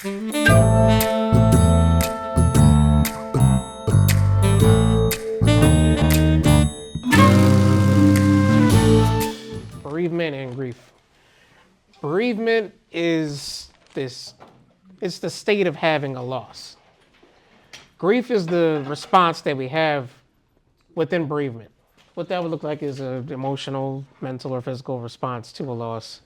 Bereavement and grief. Bereavement is it's the state of having a loss. Grief is the response that we have within bereavement. What that would look like is an emotional, mental, or physical response to a loss.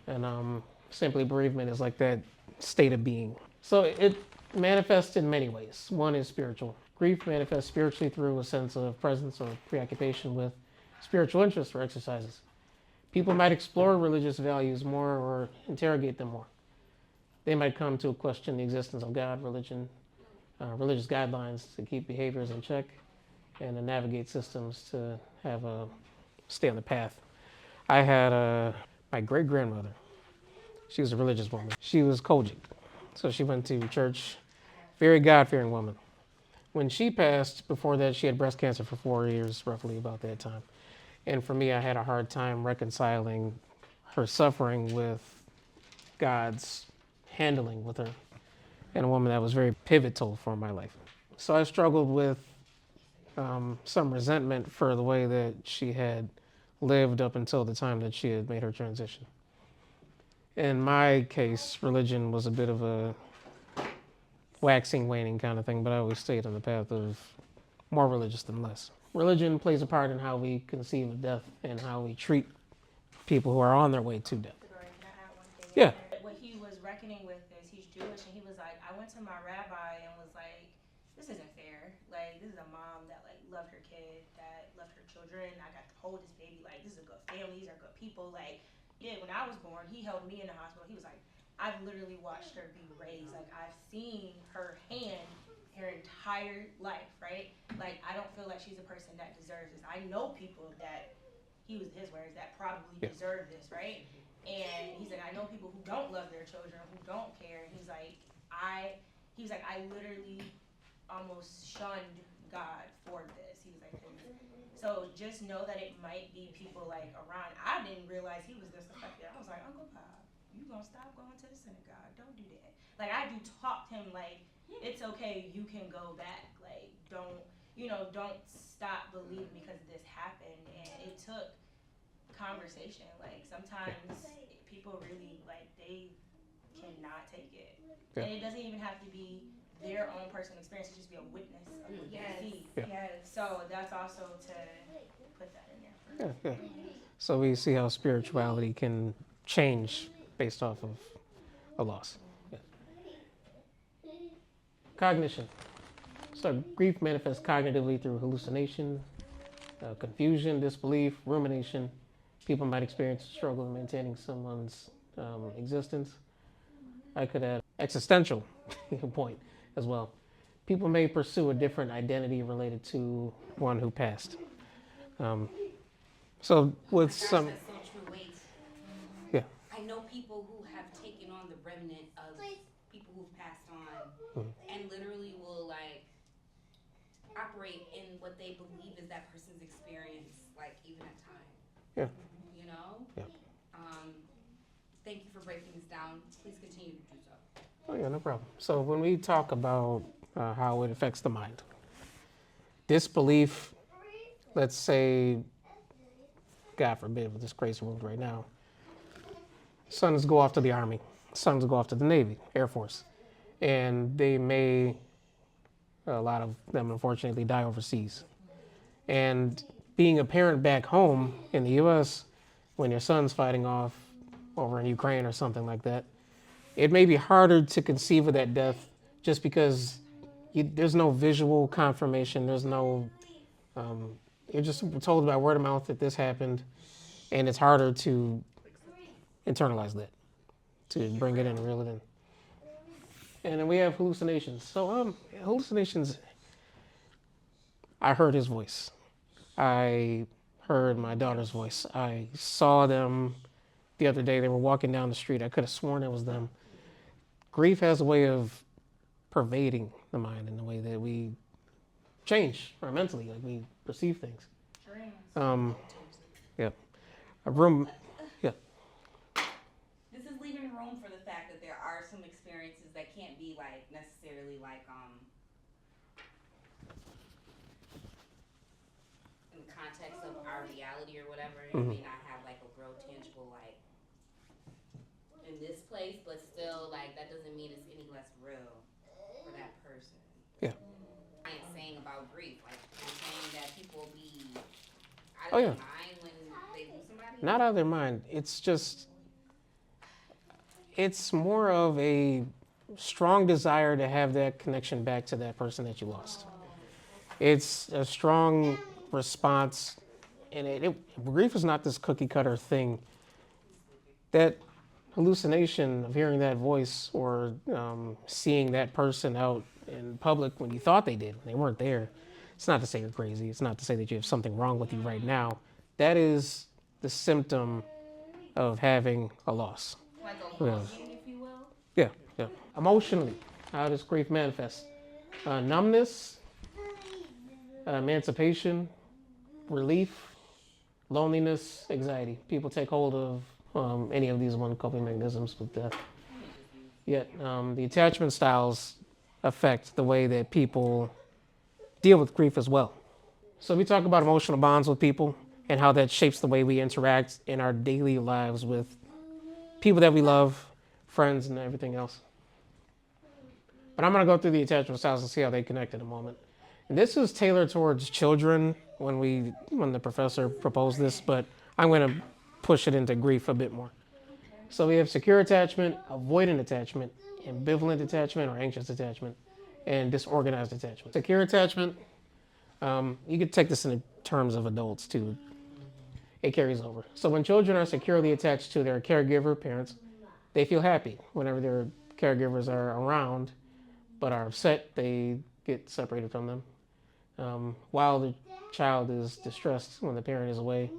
And simply bereavement is like that state of being. So it manifests in many ways. One is spiritual. Grief manifests spiritually through a sense of presence or preoccupation with spiritual interests or exercises. People might explore religious values more or interrogate them more. They might come to question the existence of God, religion, religious guidelines to keep behaviors in check, and to navigate systems to have a stay on the path. I had my great grandmother. She was a religious woman. She was Kojic, so she went to church. Very God-fearing woman. When she passed, before that, she had breast cancer for 4 years, roughly about that time. And for me, I had a hard time reconciling her suffering with God's handling with her, and a woman that was very pivotal for my life. So I struggled with some resentment for the way that she had lived up until the time that she had made her transition. In my case, religion was a bit of a waxing, waning kind of thing, but I always stayed on the path of more religious than less. Religion plays a part in how we conceive of death and how we treat people who are on their way to death. Dorian, can I add one thing? Yeah. What he was reckoning with is he's Jewish, and he was like, I went to my rabbi and was like, this isn't fair. Like, this is a mom that like loved her kid, that loved her children. I got to hold this baby. Like, this is a good family. These are good people. Like, yeah, when I was born, he held me in the hospital. He was like, I've literally watched her be raised. Like, I've seen her hand her entire life, right? Like, I don't feel like she's a person that deserves this. I know people that, he was his words, that probably deserve this, right? And he's like, I know people who don't love their children, who don't care. And he's like, I literally almost shunned God for this. He was like, so just know that it might be people like around. I didn't realize he was this affected. I was like, Uncle Bob, you gonna stop going to the synagogue? Don't do that. Like, I do talk to him like, it's okay, you can go back. Like, don't stop believing because this happened. And it took conversation. Like, sometimes people really, like, they cannot take it. Yeah. And it doesn't even have to be their own personal experience, it just be a witness of what they see. Yes. So that's also to put that in there. Yeah. So we see how spirituality can change based off of a loss. Yeah. Cognition. So grief manifests cognitively through hallucination, confusion, disbelief, rumination. People might experience a struggle in maintaining someone's existence. I could add existential point as well. People may pursue a different identity related to one who passed. So with some, that's so true. Wait, yeah, I know people who have taken on the remnant of people who've passed on, and literally will like operate in what they believe is that person's experience, like even at time. yeah, You know? yeah. Thank you for breaking this down. Please continue to do so. Oh yeah, no problem. So when we talk about how it affects the mind, disbelief, let's say, God forbid, with this crazy world right now, sons go off to the Army, sons go off to the Navy, Air Force, and they may, a lot of them unfortunately, die overseas. And being a parent back home in the U.S., when your son's fighting off over in Ukraine or something like that, it may be harder to conceive of that death just because there's no visual confirmation. There's no, you're just told by word of mouth that this happened, and it's harder to internalize that, to bring it in and reel it in. And then we have hallucinations. So hallucinations, I heard his voice. I heard my daughter's voice. I saw them the other day. They were walking down the street. I could have sworn it was them. Grief has a way of pervading the mind in the way that we change or mentally, like we perceive things. Yeah. A room, yeah. This is leaving room for the fact that there are some experiences experiences that can't be like necessarily like in the context of our reality or whatever. It may not have like a real tangible like in this place, but still like that doesn't mean it's any less real for that person. Yeah. I ain't saying about grief. Like I'm saying that people be out Oh, of yeah. their mind when they lose somebody. Not out of their mind. It's just, it's more of a strong desire to have that connection back to that person that you lost. It's a strong response, and grief is not this cookie cutter thing. That hallucination of hearing that voice or seeing that person out in public when you thought they weren't there. It's not to say you're crazy. It's not to say that you have something wrong with you right now. That is the symptom of having a loss. Like a longing, if you will. Yeah, yeah. Emotionally, how does grief manifest? Numbness, emancipation, relief, loneliness, anxiety. People take hold of any of these one coping mechanisms with death. Yet the attachment styles affect the way that people deal with grief as well. So we talk about emotional bonds with people and how that shapes the way we interact in our daily lives with people that we love, friends, and everything else. But I'm going to go through the attachment styles and see how they connect in a moment. And this is tailored towards children when the professor proposed this, but I'm going to push it into grief a bit more. So we have secure attachment, avoidant attachment, ambivalent attachment or anxious attachment, and disorganized attachment. Secure attachment, you could take this in terms of adults too. It carries over. So when children are securely attached to their caregiver, parents, they feel happy whenever their caregivers are around, but are upset, they get separated from them. While the child is distressed when the parent is away,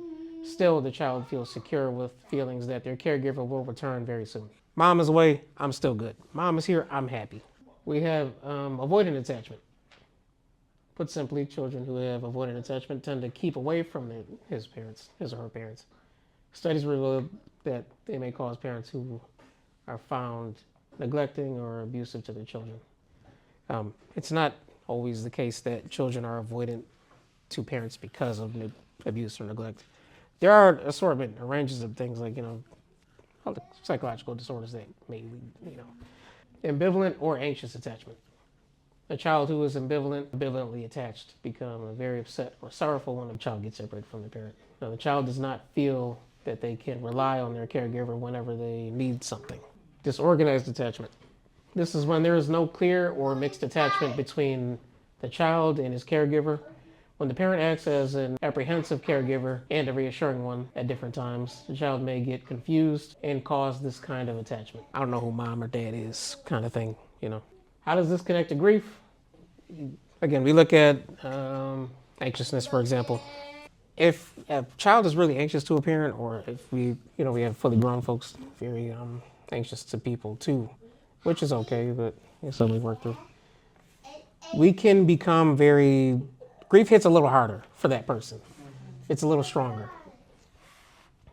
still the child feels secure with feelings that their caregiver will return very soon. Mom is away, I'm still good. Mom is here, I'm happy. We have avoidant attachment. Put simply, children who have avoidant attachment tend to keep away from his or her parents. Studies reveal that they may cause parents who are found neglecting or abusive to their children. It's not always the case that children are avoidant to parents because of abuse or neglect. There are assortment or ranges of things like, all the psychological disorders that may lead, Ambivalent or anxious attachment. A child who is ambivalently attached become very upset or sorrowful when a child gets separated from their parent. Now, the child does not feel that they can rely on their caregiver whenever they need something. Disorganized attachment. This is when there is no clear or mixed attachment between the child and his caregiver. When the parent acts as an apprehensive caregiver and a reassuring one at different times, the child may get confused and cause this kind of attachment. I don't know who mom or dad is, kind of thing, How does this connect to grief? Again, we look at anxiousness, for example. If a child is really anxious to a parent, or if we have fully grown folks very anxious to people too, which is okay, but it's something we work through. We can become grief hits a little harder for that person. It's a little stronger.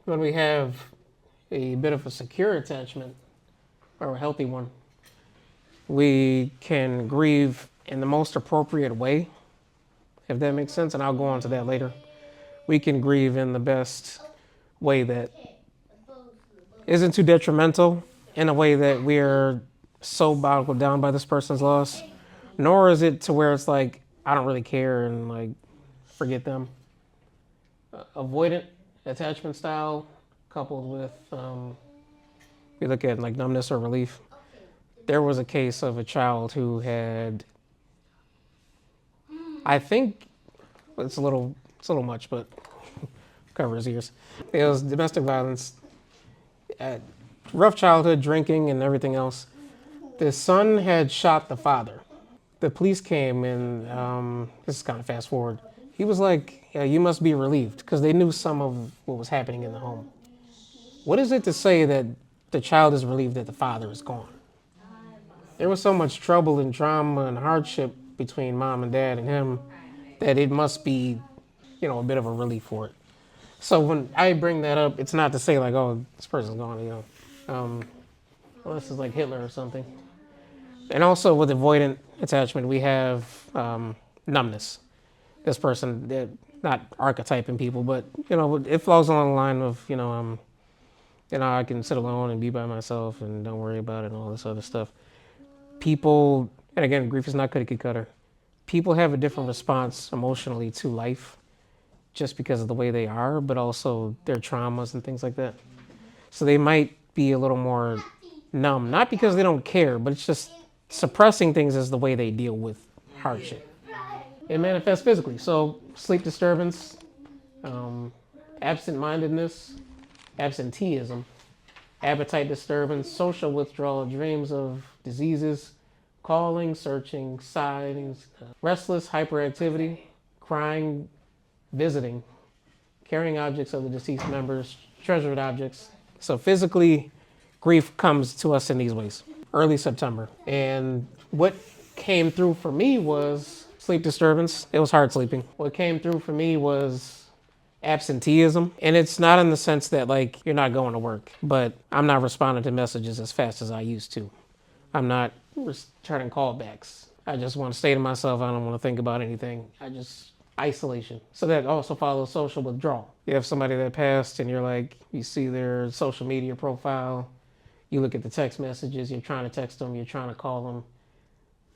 When we have a bit of a secure attachment, or a healthy one, we can grieve in the most appropriate way, if that makes sense, and I'll go on to that later. We can grieve in the best way that isn't too detrimental, in a way that we're so boggled down by this person's loss, nor is it to where it's like, I don't really care and like forget them. Avoidant attachment style coupled with, we look at like numbness or relief. There was a case of a child who had, I think it's a little much, but cover his ears. It was domestic violence, rough childhood, drinking and everything else. The son had shot the father. The police came and this is kind of fast forward. He was like, yeah, you must be relieved, because they knew some of what was happening in the home. What is it to say that the child is relieved that the father is gone? There was so much trouble and trauma and hardship between mom and dad and him that it must be, a bit of a relief for it. So when I bring that up, it's not to say like, oh, this person's gone, unless it's like Hitler or something. And also with avoidant attachment, we have numbness. This person, they're not archetyping people, but it falls along the line of I can sit alone and be by myself and don't worry about it and all this other stuff. People, and again, grief is not cookie cutter. People have a different response emotionally to life just because of the way they are, but also their traumas and things like that. So they might be a little more numb, not because they don't care, but it's just suppressing things is the way they deal with hardship. It manifests physically. So sleep disturbance, absent-mindedness, absenteeism, appetite disturbance, social withdrawal, dreams of diseases, calling, searching, sightings, restless hyperactivity, crying, visiting, carrying objects of the deceased members, treasured objects. So physically, grief comes to us in these ways. Early September. And what came through for me was sleep disturbance. It was hard sleeping. What came through for me was absenteeism. And it's not in the sense that like you're not going to work, but I'm not responding to messages as fast as I used to. I'm not returning callbacks. I just want to stay to myself. I don't want to think about anything. Isolation. So that also follows social withdrawal. You have somebody that passed and you're like, you see their social media profile, you look at the text messages, you're trying to text them, you're trying to call them.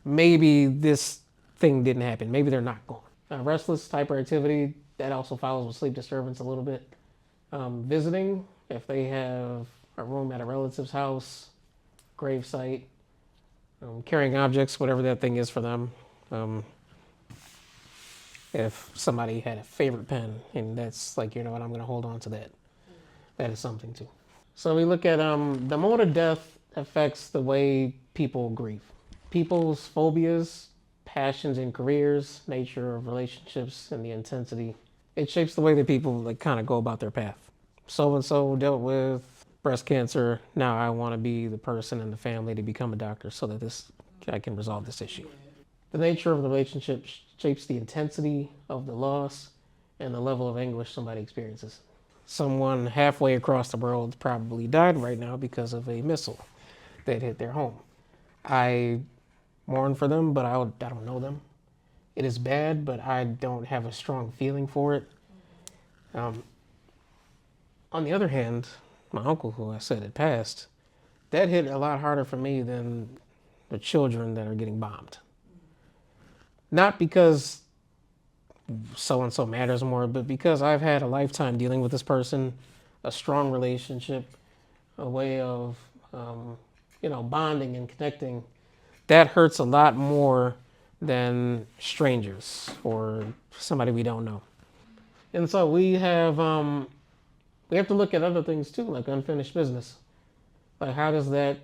Maybe this thing didn't happen. Maybe they're not gone. Restless hyperactivity, that also follows with sleep disturbance a little bit. Visiting, if they have a room at a relative's house, gravesite, carrying objects, whatever that thing is for them. If somebody had a favorite pen and that's like, I'm going to hold on to that. That is something too. So we look at the mode of death affects the way people grieve. People's phobias, passions and careers, nature of relationships and the intensity. It shapes the way that people like kind of go about their path. So-and-so dealt with breast cancer. Now I want to be the person in the family to become a doctor so that I can resolve this issue. The nature of the relationship shapes the intensity of the loss and the level of anguish somebody experiences. Someone halfway across the world probably died right now because of a missile that hit their home. I mourn for them, but I don't know them. It is bad, but I don't have a strong feeling for it. On the other hand, my uncle, who I said had passed, that hit a lot harder for me than the children that are getting bombed. Not because so-and-so matters more, but because I've had a lifetime dealing with this person, a strong relationship, a way of, bonding and connecting. That hurts a lot more than strangers or somebody we don't know. And so we have to look at other things too, like unfinished business. Like how does that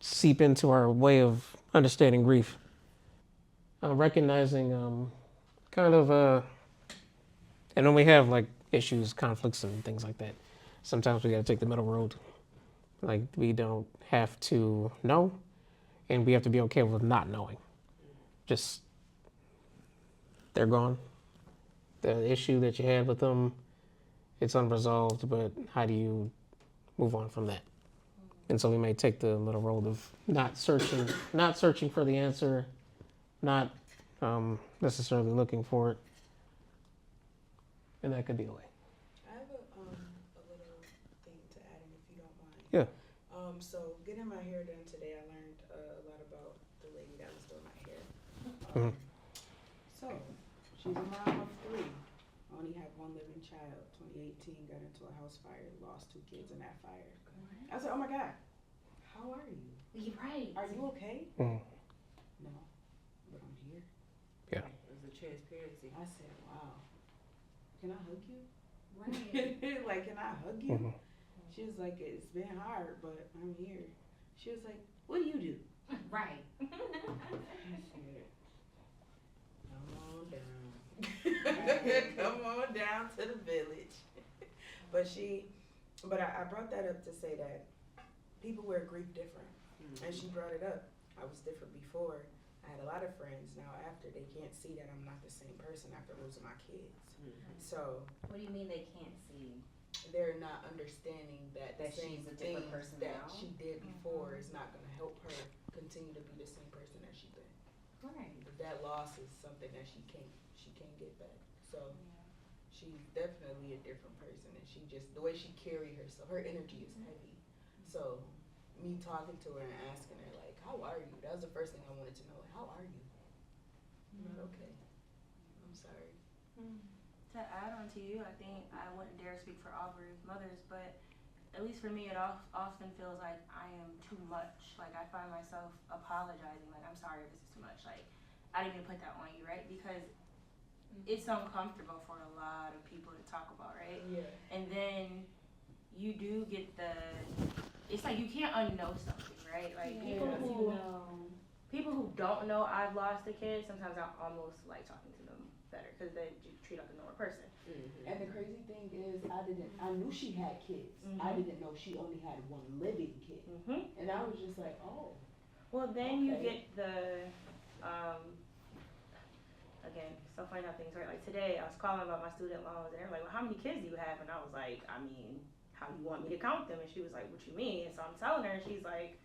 seep into our way of understanding grief? Recognizing and when we have like issues, conflicts and things like that, sometimes we got to take the middle road. Like we don't have to know and we have to be okay with not knowing. Just, they're gone. The issue that you had with them, it's unresolved, but how do you move on from that? And so we may take the middle road of not searching for the answer, not necessarily looking for it, and that could be a way. I have a little thing to add in if you don't mind. Yeah. So getting my hair done today, I learned a lot about the lady that was doing my hair. So she's a mom of 3. Only had one living child. 2018 got into a house fire, lost 2 kids in that fire. I said, oh my God, how are you? You're right. Are you okay? Mm. No, but I'm here. Yeah. It was the transparency. I said, wow, can I hug you? Right. Like, can I hug you? Mm-hmm. She was like, it's been hard, but I'm here. She was like, what do you do? Right. I said, come on down. Come on down to the village. But I brought that up to say that people wear grief different. And she brought it up. I was different before. I had a lot of friends. Now after, they can't see that I'm not the same person after losing my kids. So What do you mean they can't see? they're not understanding that the That same she's a thing different person that now? she did before is not going to help her continue to be the same person that she's been. Right. But that loss is something that she can't get back. So she's definitely a different person, and she just, the way she carry herself, her energy is heavy. So me talking to her and asking her like, how are you? That was the first thing I wanted to know. Like, how are you? I'm not okay. I'm sorry. To add on to you, I think I wouldn't dare speak for all bereaved mothers, but at least for me, it often feels like I am too much. Like I find myself apologizing, like I'm sorry if this is too much. Like I didn't even put that on you, right? Because it's uncomfortable for a lot of people to talk about, right? Yeah. And then you do get it's like you can't unknow something, right? Like people who don't know I've lost a kid, sometimes I almost like talking to them better because they treat like a normal person. And the crazy thing is, I knew she had kids. I didn't know she only had one living kid. And I was just like, oh. Well, then you get the, again, so funny how things work. Like today, I was calling about my student loans, and they're like, well, how many kids do you have? And I was like, I mean, how do you want me to count them? And she was like, what you mean? And so I'm telling her, and she's like,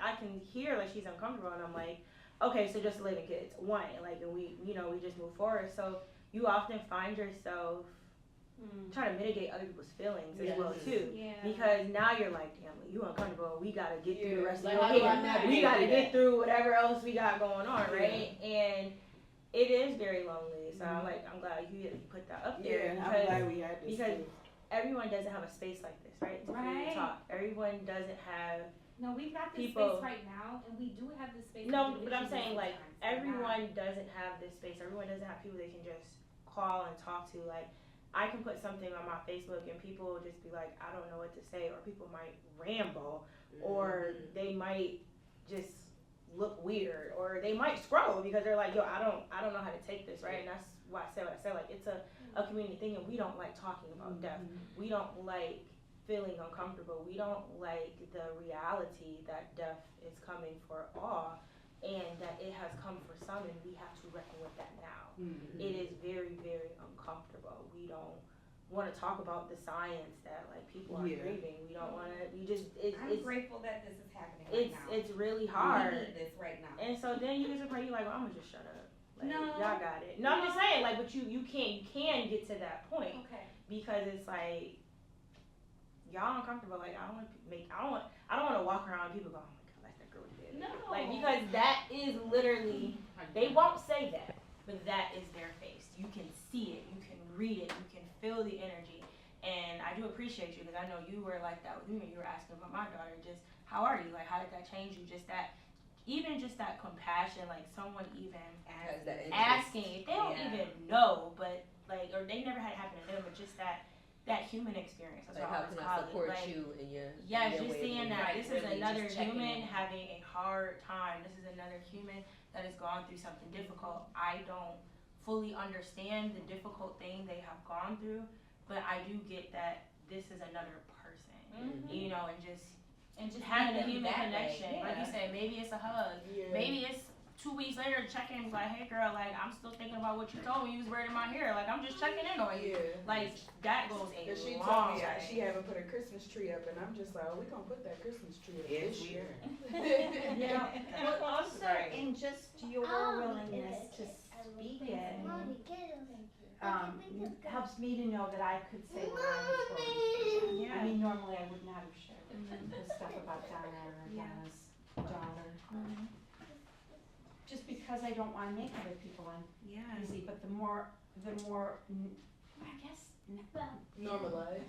I can hear like she's uncomfortable, and I'm like, okay, so just living kids, one, like, and we just move forward. So you often find yourself trying to mitigate other people's feelings as well too, because now you're like, damn, you uncomfortable. We gotta get through the rest of your day. We gotta get through whatever else we got going on, right? And it is very lonely. So I'm glad you put that up there. Yeah, I'm glad we had this. Because everyone doesn't have a space like this, right? To freely talk. Everyone doesn't have. No, we've got this people, space right now, and we do have this space. No, but I'm saying like everyone doesn't have this space. Everyone doesn't have people they can just call and talk to. Like I can put something on my Facebook and people will just be like, I don't know what to say, or people might ramble, or they might just look weird, or they might scroll because they're like, yo, I don't know how to take this, right? And that's why I said what I said. Like it's a community thing, and we don't like talking about death. We don't like feeling uncomfortable. We don't like the reality that death is coming for all, and that it has come for some, and we have to reckon with that now. It is very, very uncomfortable. We don't want to talk about the science that like people are grieving. We don't want to. I'm grateful that this is happening right now. It's really hard. We need this right now. And so then you get to a point you're like, well, I'm gonna just shut up. Like, No. y'all got it. No, I'm just saying, like, but you can get to that point. Okay. Because it's like, y'all uncomfortable. Like I don't want to walk around and people go, oh my god, that's that girl with the baby. No. Like because that is literally, they won't say that, but that is their face. You can see it, you can read it, you can feel the energy. And I do appreciate you because I know you were like that with me when you were asking about my daughter. Just how are you? Like how did that change you? Just that compassion, like someone even asking if they don't even know, but like, or they never had it happen to them, but just that human experience. That's like what how I can always I call support it. Like, you in your just seeing that this is really another just human in. having a hard time. This is another human that has gone through something difficult. I don't fully understand the difficult thing they have gone through, but I do get that this is another person, you know, and just having a human connection. Like you said, maybe it's a hug, maybe it's 2 weeks later to check in, like, hey girl, like I'm still thinking about what you told me you was braiding my hair. Like I'm just checking in on you. Like that goes a She long told me way. she haven't put her Christmas tree up, and I'm just like, oh, we gonna put that Christmas tree up this year. Yeah. But also in just your willingness to speak it helps me to know that I could say what I was going through. I mean, normally I would not have shared the stuff about Donna or Donna's daughter. Just because I don't want to make other people uneasy, but the more, I guess, Normalized,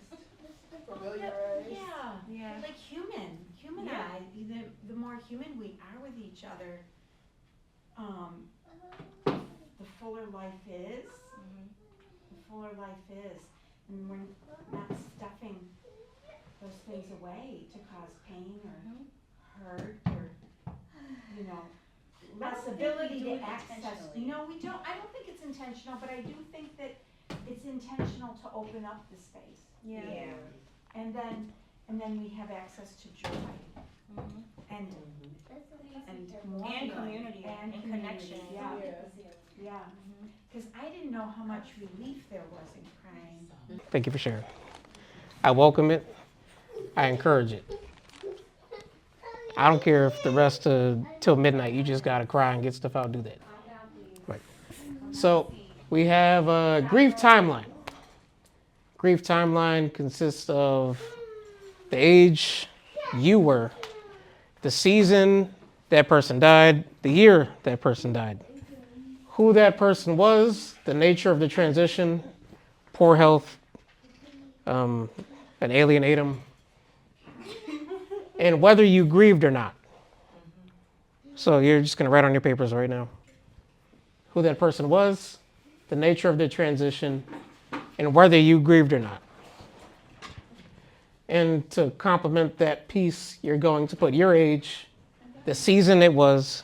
familiarized. yeah, like humanized. The more human we are with each other, the fuller life is. The fuller life is, and we're not stuffing those things away to cause pain or hurt or, you know. Less ability to access, we don't, I don't think it's intentional, but I do think that it's intentional to open up the space. And then we have access to joy. And more and community and connection. Yeah. Because I didn't know how much relief there was in crying. Thank you for sharing. I welcome it. I encourage it. I don't care if the rest till midnight you just gotta cry and get stuff out. Do that. Right. So we have a grief timeline. Grief timeline consists of the age you were, the season that person died, the year that person died, who that person was, the nature of the transition, poor health, an alienatum, and whether you grieved or not. So you're just going to write on your papers right now who that person was, the nature of the transition, and whether you grieved or not. And to complement that piece, you're going to put your age, the season it was,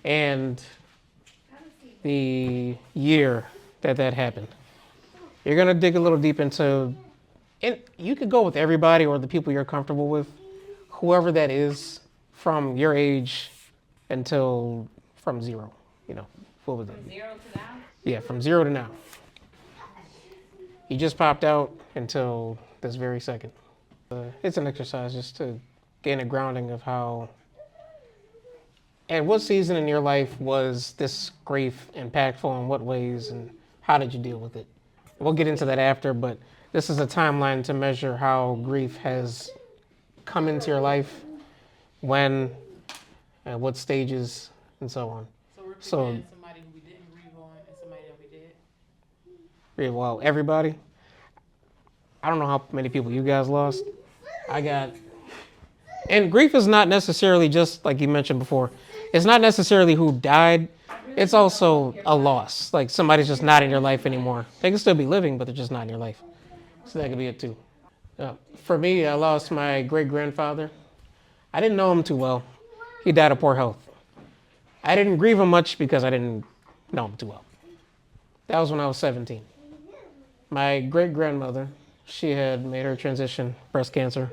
and the year that happened. You're going to dig a little deep into, and you could go with everybody or the people you're comfortable with, whoever that is, from your age until from zero. What was it? From 0 to now? Yeah, from 0 to now. You just popped out until this very second. It's an exercise just to gain a grounding of how, and what season in your life was this grief impactful in what ways, and how did you deal with it? We'll get into that after, but this is a timeline to measure how grief has come into your life, when, at what stages, and so on. So we're picking somebody who we didn't grieve on and somebody that we did. Yeah, well, everybody. I don't know how many people you guys lost. I got, and grief is not necessarily just like you mentioned before. It's not necessarily who died. It's also a loss. Like somebody's just not in your life anymore. They can still be living, but they're just not in your life. So that could be it too. For me, I lost my great-grandfather. I didn't know him too well. He died of poor health. I didn't grieve him much because I didn't know him too well. That was when I was 17. My great-grandmother, she had made her transition, breast cancer.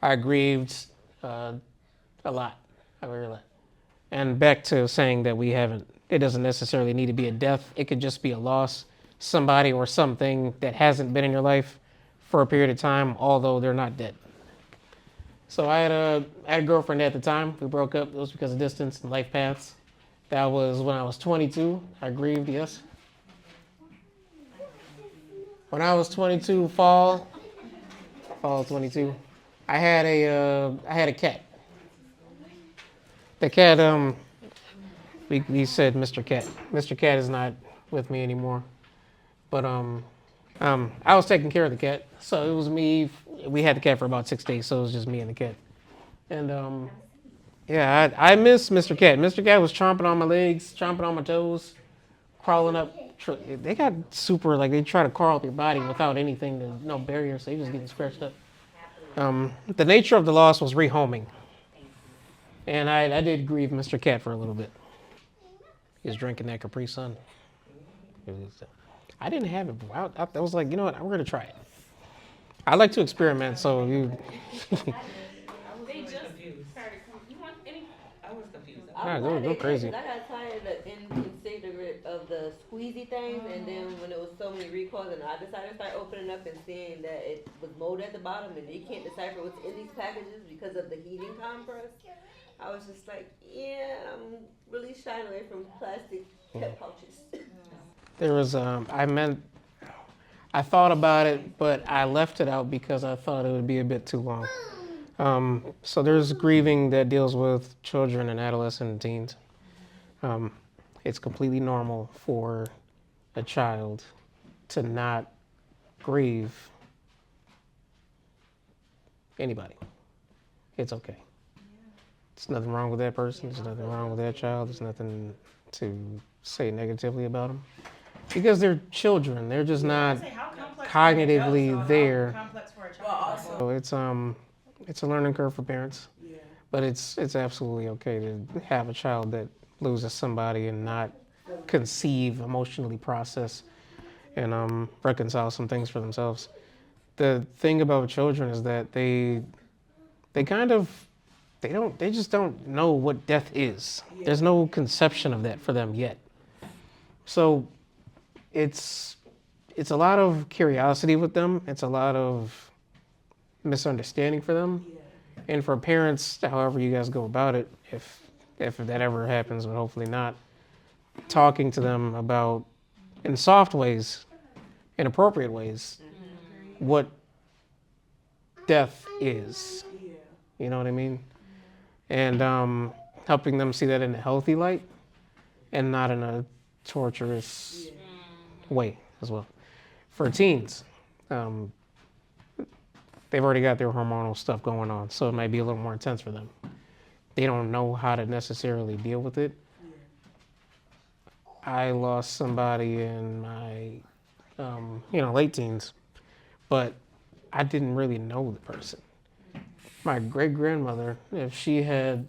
I grieved a lot. I grieved a lot. And back to saying that it doesn't necessarily need to be a death. It could just be a loss, somebody or something that hasn't been in your life for a period of time, although they're not dead. So I had a girlfriend at the time. We broke up. It was because of distance and life paths. That was when I was 22. I grieved, yes. When I was 22, fall 22, I had a cat. The cat, we said Mr. Cat. Mr. Cat is not with me anymore. But I was taking care of the cat. So it was me. We had the cat for about 6 days, so it was just me and the cat. And yeah, I miss Mr. Cat. Mr. Cat was chomping on my legs, chomping on my toes, crawling up. They got super, like they try to crawl up your body without anything, no barrier, so you're just getting scratched up. The nature of the loss was rehoming. And I did grieve Mr. Cat for a little bit. He was drinking that Capri Sun. I didn't have it. I was like, you know what? I'm going to try it. I like to experiment, so you... They just started coming. You want any? I was confused. Go crazy. I got tired of the squeezy things, and then when it was so many recalls, and I decided to start opening up and seeing that it was mold at the bottom, and you can't decipher what's in these packages because of the heating compress. I was just like, yeah, I'm really shying away from plastic pet pouches. There was, I thought about it, but I left it out because I thought it would be a bit too long. So there's grieving that deals with children and adolescent and teens. It's completely normal for a child to not grieve anybody. It's okay. There's nothing wrong with that person. There's nothing wrong with that child. There's nothing to say negatively about them. Because they're children. They're just not cognitively there. So it's a learning curve for parents. Yeah. But it's absolutely okay to have a child that loses somebody and not conceive, emotionally process, and reconcile some things for themselves. The thing about children is that they just don't know what death is. There's no conception of that for them yet. So it's a lot of curiosity with them. It's a lot of misunderstanding for them. Yeah. And for parents, however you guys go about it, if that ever happens, but hopefully not, talking to them about, in soft ways, in appropriate ways, what death is. Yeah. You know what I mean? And helping them see that in a healthy light and not in a torturous way as well. For teens, they've already got their hormonal stuff going on, so it might be a little more intense for them. They don't know how to necessarily deal with it. I lost somebody in my, late teens, but I didn't really know the person. My great grandmother, if she had,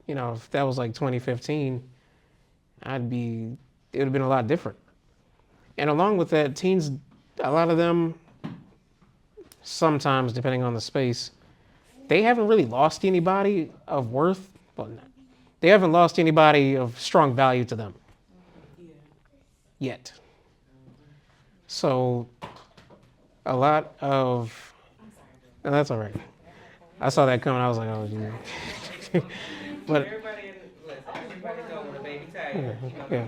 if that was like 2015, it would have been a lot different. And along with that, teens, a lot of them, sometimes depending on the space, they haven't really lost anybody of worth. Well, they haven't lost anybody of strong value to them yet. So a lot of, and that's all right. I saw that coming. I was like, oh, but everybody know when a baby tired. yeah.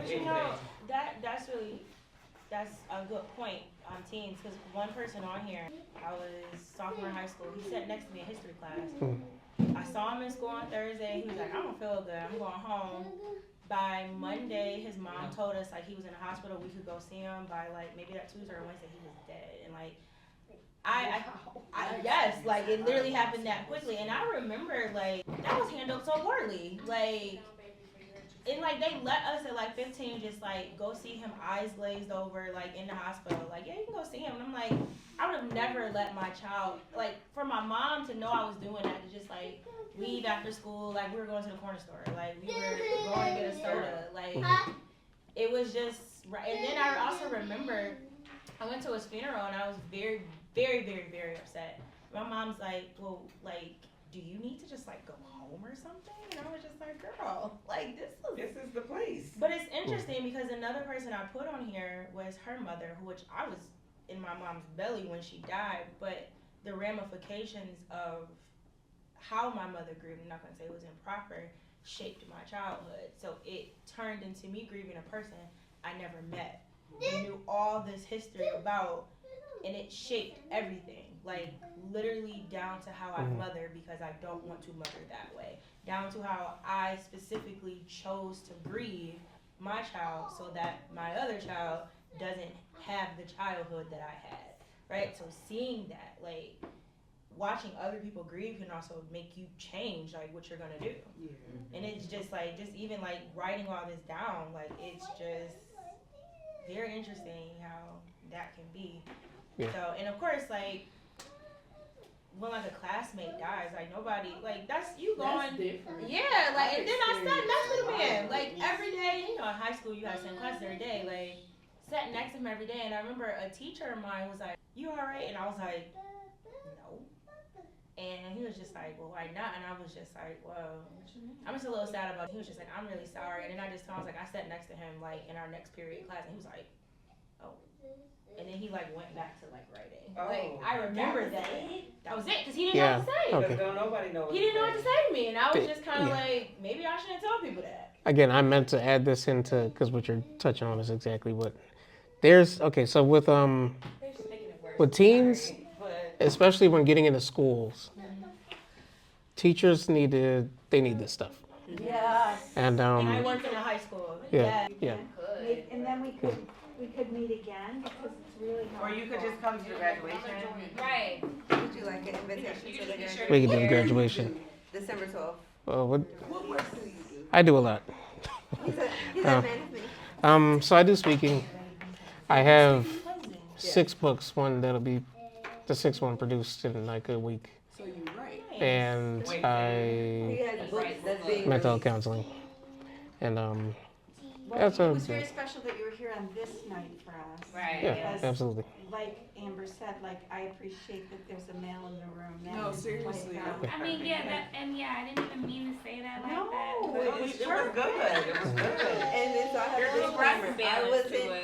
That's a good point on teens, because one person on here, I was sophomore in high school, he sat next to me in history class. I saw him in school on Thursday. He was like, I don't feel good, I'm going home. By Monday, his mom told us like he was in the hospital, we could go see him. By like maybe that Tuesday or Wednesday, he was dead. And like I yes, like it literally happened that quickly. And I remember like that was handled so poorly. Like, and like they let us at like 15 just like go see him, eyes glazed over, like in the hospital. Like, yeah, you can go see him. And I'm like, I would have never let my child, like for my mom to know I was doing that, to just like leave after school, like we were going to the corner store, like we were going to get a soda, like it was just right. And then I also remember I went to his funeral and I was very, very, very, very upset. My mom's like, well, like, do you need to just like go home or something? And I was just like, girl, like this is the place. But it's interesting because another person I put on here was her mother, which I was in my mom's belly when she died, but the ramifications of how my mother grieved, I'm not gonna say it was improper, shaped my childhood. So it turned into me grieving a person I never met, and knew all this history about, and it shaped everything, like literally down to how I mother, because I don't want to mother that way, down to how I specifically chose to grieve my child so that my other child doesn't have the childhood that I had, right? So seeing that, like, watching other people grieve can also make you change like what you're gonna do. And it's just like, just even like writing all this down, like it's just very interesting how that can be. So, and of course, like when like a classmate dies, like nobody, like that's you going, yeah, like, and then I sat next to the man, like every day, in high school you had the same classes every day, like sat next to him every day. And I remember a teacher of mine was like, you all right? And I was like, no. And he was just like, well, why not? And I was just like, well, I'm just a little sad about it. He was just like, I'm really sorry. And then I just told him, I was like, I sat next to him, like, in our next period class, and he was like, oh. And then he, like, went back to, like, writing. Like, I remember that. That was it, because he didn't know what to say. Okay. Don't nobody know. He didn't know what to say to me, and I was just kind of like, maybe I shouldn't tell people that. Again, I meant to add this into, because what you're touching on is exactly what there's. Okay, so with teens, especially when getting into schools, teachers need this stuff. Yeah. And I worked in a high school. yeah. And then we could meet again, because it's really hard. Or you could just come to the graduation. Right. Would you like an invitation to the graduation? We can do the graduation. December 12th. Well, What work do you do? I do a lot. He's a man of me. So I do speaking. I have 6 books. One that'll be the 6th one produced in like a week. So you write. And He I has books that's being mental released. counseling. And Well, that's it was very special that you were here on this night for us. Right. yeah, Because, absolutely. like Amber said, like I appreciate that there's a male in the room. That No, is seriously. like, I mean, yeah, I didn't even mean to say that like No, that. it was It was good. It was good. And then so I have a Express disclaimer. I balance wasn't to us.